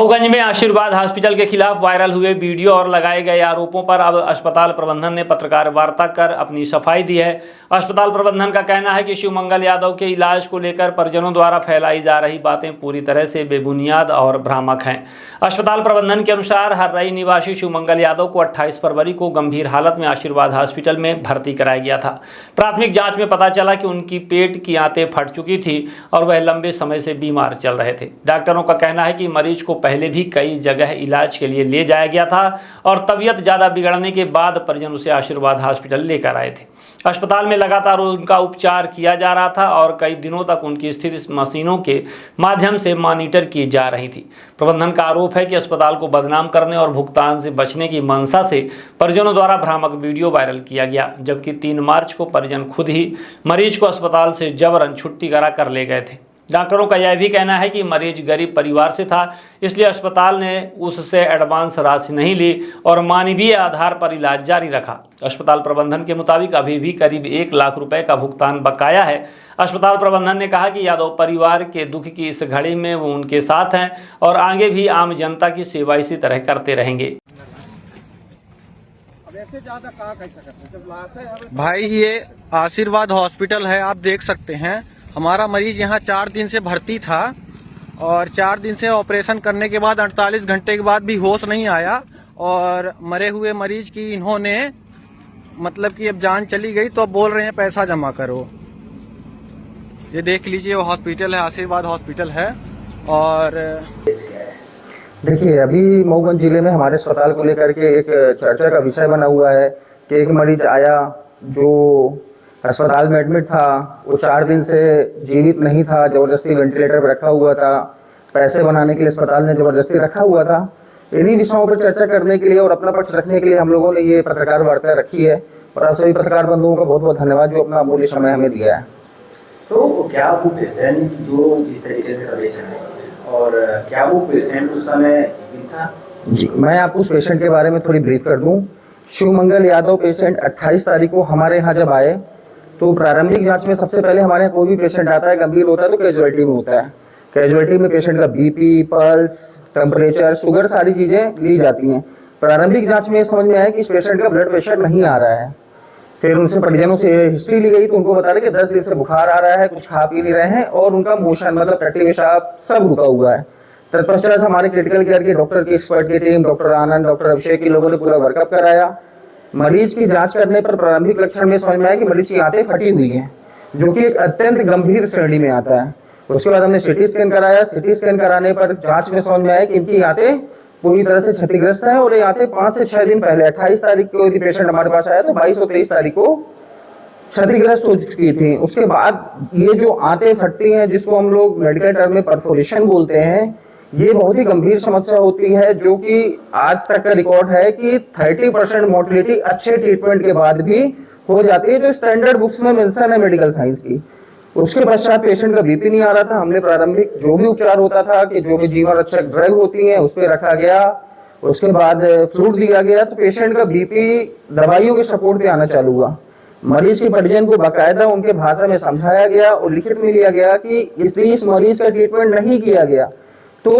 मऊगंज में आशीर्वाद हॉस्पिटल के खिलाफ वायरल हुए वीडियो और लगाए गए आरोपों पर अब अस्पताल प्रबंधन ने पत्रकार वार्ता कर अपनी सफाई दी है। अस्पताल प्रबंधन का कहना है कि शिवमंगल यादव के इलाज को लेकर परिजनों द्वारा फैलाई जा रही बातें पूरी तरह से बेबुनियाद और भ्रामक हैं। अस्पताल प्रबंधन के अनुसार हर्रई निवासी शिवमंगल यादव को 28 फरवरी को गंभीर हालत में आशीर्वाद हॉस्पिटल में भर्ती कराया गया था। प्राथमिक जाँच में पता चला कि उनकी पेट की आंतें फट चुकी थी और वह लंबे समय से बीमार चल रहे थे। डॉक्टरों का कहना है कि मरीज को पहले भी कई जगह इलाज के लिए ले जाया गया था और तबीयत ज़्यादा बिगड़ने के बाद परिजन उसे आशीर्वाद हॉस्पिटल लेकर आए थे। अस्पताल में लगातार उनका उपचार किया जा रहा था और कई दिनों तक उनकी स्थिति मशीनों के माध्यम से मॉनिटर की जा रही थी। प्रबंधन का आरोप है कि अस्पताल को बदनाम करने और भुगतान से बचने की मंशा से परिजनों द्वारा भ्रामक वीडियो वायरल किया गया, जबकि 3 मार्च को परिजन खुद ही मरीज को अस्पताल से जबरन छुट्टी करा कर ले गए थे। डॉक्टरों का यह भी कहना है कि मरीज गरीब परिवार से था, इसलिए अस्पताल ने उससे एडवांस राशि नहीं ली और मानवीय आधार पर इलाज जारी रखा। अस्पताल प्रबंधन के मुताबिक अभी भी करीब 1 लाख रुपए का भुगतान बकाया है। अस्पताल प्रबंधन ने कहा कि यादव परिवार के दुख की इस घड़ी में वो उनके साथ हैं और आगे भी आम जनता की सेवा इसी तरह करते रहेंगे। भाई, ये आशीर्वाद हॉस्पिटल है, आप देख सकते हैं। हमारा मरीज यहाँ 4 दिन से भर्ती था और 4 दिन से ऑपरेशन करने के बाद 48 घंटे के बाद भी होश नहीं आया और मरे हुए मरीज की इन्होंने मतलब कि अब जान चली गई तो अब बोल रहे हैं पैसा जमा करो। ये देख लीजिए, वो हॉस्पिटल है, आशीर्वाद हॉस्पिटल है। और देखिए, अभी मऊगंज जिले में हमारे अस्पताल को लेकर के एक चर्चा का विषय बना हुआ है कि एक मरीज आया जो अस्पताल में एडमिट था, वो 4 दिन से जीवित नहीं था, ज़बरदस्ती वेंटिलेटर पर रखा हुआ था, पैसे बनाने के लिए अस्पताल ने ज़बरदस्ती रखा हुआ था। इन्हीं विषयों पर चर्चा करने के लिए और अपना पक्ष रखने के लिए हम लोगों ने ये पत्रकार वार्ता रखी है और आप सभी पत्रकार बंधुओं का बहुत बहुत धन्यवाद जो अपना अमूल्य समय हमें दिया है। तो क्या वो पेशेंट जो जिस तरीके से परेशान है और क्या वो पेशेंट उस समय जीवित था? जी, मैं आपको उस पेशेंट के बारे में थोड़ी ब्रीफ कर दूँ। शिवमंगल यादव पेशेंट 28 तारीख को हमारे यहाँ जब आए तो प्रारंभिक जांच में सबसे पहले हमारे यहाँ कोई भी पेशेंट आता है गंभीर होता है तो कैजुअलिटी में होता है। कैजुअलिटी में पेशेंट का बीपी, पल्स, टेम्परेचर, शुगर सारी चीज़ें ली जाती हैं। प्रारंभिक जांच में समझ में आया कि इस पेशेंट का ब्लड प्रेशर नहीं आ रहा है। फिर उनसे परिजनों से हिस्ट्री ली गई तो उनको बता रहे कि 10 दिन से बुखार आ रहा है, कुछ खा पी नहीं रहे हैं और उनका मोशन मतलब टट्टी पेशाब सब रुका हुआ है। तत्पश्चात हमारे क्रिटिकल केयर के डॉक्टर की एक्सपर्ट की टीम, डॉक्टर आनंद, डॉक्टर अभिषेक, इन लोगों ने पूरा वर्कअप कराया। मरीज की जांच करने पर प्रारंभिक लक्षण में समझ में आया कि मरीज की आंतें फटी हुई हैं, जो कि एक अत्यंत गंभीर श्रेणी में आता है। उसके बाद हमने सिटी स्कैन कराया। सिटी स्कैन कराने पर जांच में समझ में आया कि इनकी आंतें पूरी तरह से क्षतिग्रस्त है और ये आंतें 5 से 6 दिन पहले 28 तारीख को यदि पेशेंट हमारे पास आया तो 22 और 23 तारीख को क्षतिग्रस्त हो चुकी थी। उसके बाद ये जो आंतें फटती हैं, जिसको हम लोग मेडिकल टर्म में परफोरेशन बोलते हैं, ये बहुत ही गंभीर समस्या होती है, जो कि आज तक का रिकॉर्ड है कि 30% मोर्टेलिटी अच्छे ट्रीटमेंट के बाद भी हो जाती है, जो स्टैंडर्ड बुक्स में मेंशन है मेडिकल साइंस की। उसके पश्चात पेशेंट का बीपी नहीं आ रहा था। हमने प्रारंभिक जो भी उपचार होता था कि जो भी जीवन रक्षक ड्रग होती हैं उस पर रखा गया। उसके बाद फ्लूइड दिया गया तो पेशेंट का बीपी दवाइयों के सपोर्ट पे आना चालू हुआ। मरीज के परिजन को बाकायदा उनके भाषा में समझाया गया और लिखित में लिया गया कि इस मरीज का ट्रीटमेंट नहीं किया गया तो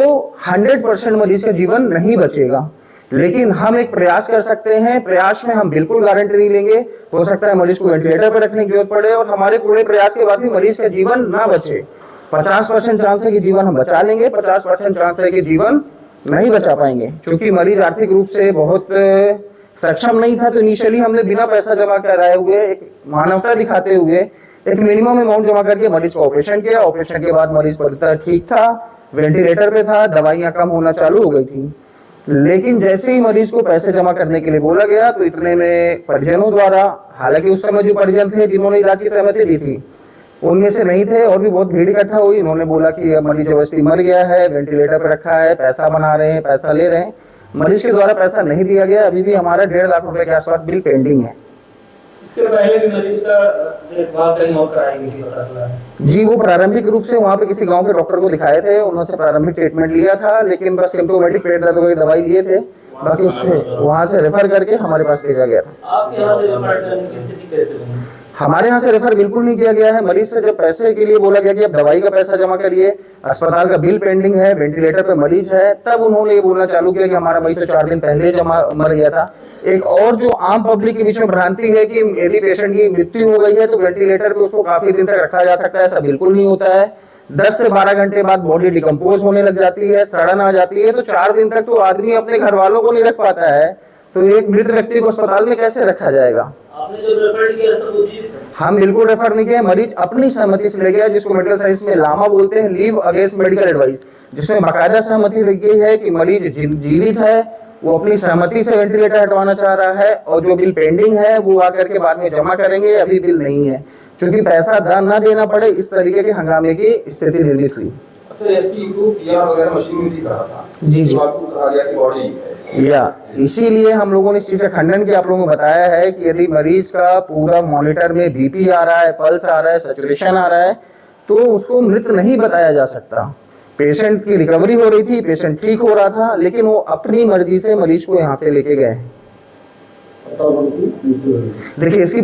100% मरीज का जीवन नहीं बचेगा। लेकिन हम एक प्रयास कर सकते हैं, प्रयास में हम बिल्कुल गारंटी नहीं लेंगे। हो सकता है मरीज को वेंटिलेटर पर रखने की जरूरत पड़े और हमारे पूरे प्रयास के बाद भी मरीज का जीवन ना बचे। 50% चांस है कि जीवन हम बचा लेंगे, 50% चांस है कि जीवन नहीं बचा पाएंगे। क्योंकि मरीज आर्थिक रूप से बहुत सक्षम नहीं था तो इनिशियली हमने बिना पैसा जमा कराए हुए, एक मानवता दिखाते हुए एक मिनिमम अमाउंट जमा करके मरीज का ऑपरेशन किया। ऑपरेशन के बाद मरीज पूरी तरह ठीक था, वेंटिलेटर पे था, दवाइयां कम होना चालू हो गई थी। लेकिन जैसे ही मरीज को पैसे जमा करने के लिए बोला गया तो इतने में परिजनों द्वारा, हालांकि उस समय जो परिजन थे जिन्होंने इलाज की सहमति दी थी उनमें से नहीं थे और भी बहुत भीड़ इकट्ठा हुई। इन्होंने बोला कि मरीज जबरदस्ती मर गया है, वेंटिलेटर पर रखा है, पैसा बना रहे हैं, पैसा ले रहे हैं। मरीज के द्वारा पैसा नहीं दिया गया। अभी भी हमारा 1.5 लाख रुपए के आसपास बिल पेंडिंग है। इससे पहले भी मरीज का देखभाल कहीं और कराएंगे थी, पता चला है? जी, वो प्रारंभिक रूप से वहाँ पे किसी गांव के डॉक्टर को दिखाए थे, उन्होंने प्रारंभिक ट्रीटमेंट लिया था, लेकिन बस सिम्प्टोमेटिक पेट दर्द की दवाई लिए थे, बाकी उससे वहाँ से रेफर करके हमारे पास भेजा गया था। आप यहाँ से हमारे यहाँ से रेफर बिल्कुल नहीं किया गया है। मरीज से जब पैसे के लिए बोला गया कि अब दवाई का पैसा जमा करिए, अस्पताल का बिल पेंडिंग है, वेंटिलेटर पे मरीज है, तब उन्होंने ये बोलना चालू किया कि हमारा मरीज तो 4 दिन पहले मर गया था। एक और जो आम पब्लिक के बीच में भ्रांति है कि यदि पेशेंट की मृत्यु हो गई है तो वेंटिलेटर पे उसको काफी दिन तक रखा जा सकता है, ऐसा बिल्कुल नहीं होता है। 10 से 12 घंटे बाद बॉडी डिकम्पोज होने लग जाती है, सड़न आ जाती है, तो 4 दिन तक तो आदमी अपने घर वालों को नहीं रख पाता है, तो एक मृत व्यक्ति को अस्पताल में कैसे रखा जाएगा। आपने जो रेफर किया था वो चीज हम बिल्कुल रेफर नहीं किया, मरीज अपनी सहमति से ले गया, जिसको मेडिकल साइंस में लामा बोलते हैं, लीव अगेंस्ट मेडिकल एडवाइस, जिसमें बाकायदा सहमति लगी है कि मरीज जीवित है, वो अपनी सहमति से वेंटिलेटर हटवाना चाह रहा है, और जो बिल पेंडिंग है वो आकर के बाद में जमा करेंगे, अभी बिल नहीं है, क्योंकि पैसा न देना पड़े, इस तरीके के हंगामे की स्थिति निर्मित हुई। अच्छा, एसपी को पीआर वगैरह मशीन में दिख रहा था, जी जी, आपको कहा गया कि बॉडी या इसीलिए हम लोगों ने इस चीज का खंडन किया, आप लोगों को बताया है कि यदि मरीज का पूरा मॉनिटर में बीपी आ रहा है, पल्स आ रहा है, सैचुरेशन आ रहा है, तो उसको मृत नहीं बताया जा सकता। पेशेंट की रिकवरी हो रही थी, पेशेंट ठीक हो रहा था, लेकिन वो अपनी मर्जी से मरीज को यहाँ से लेके गए। देखिए इसकी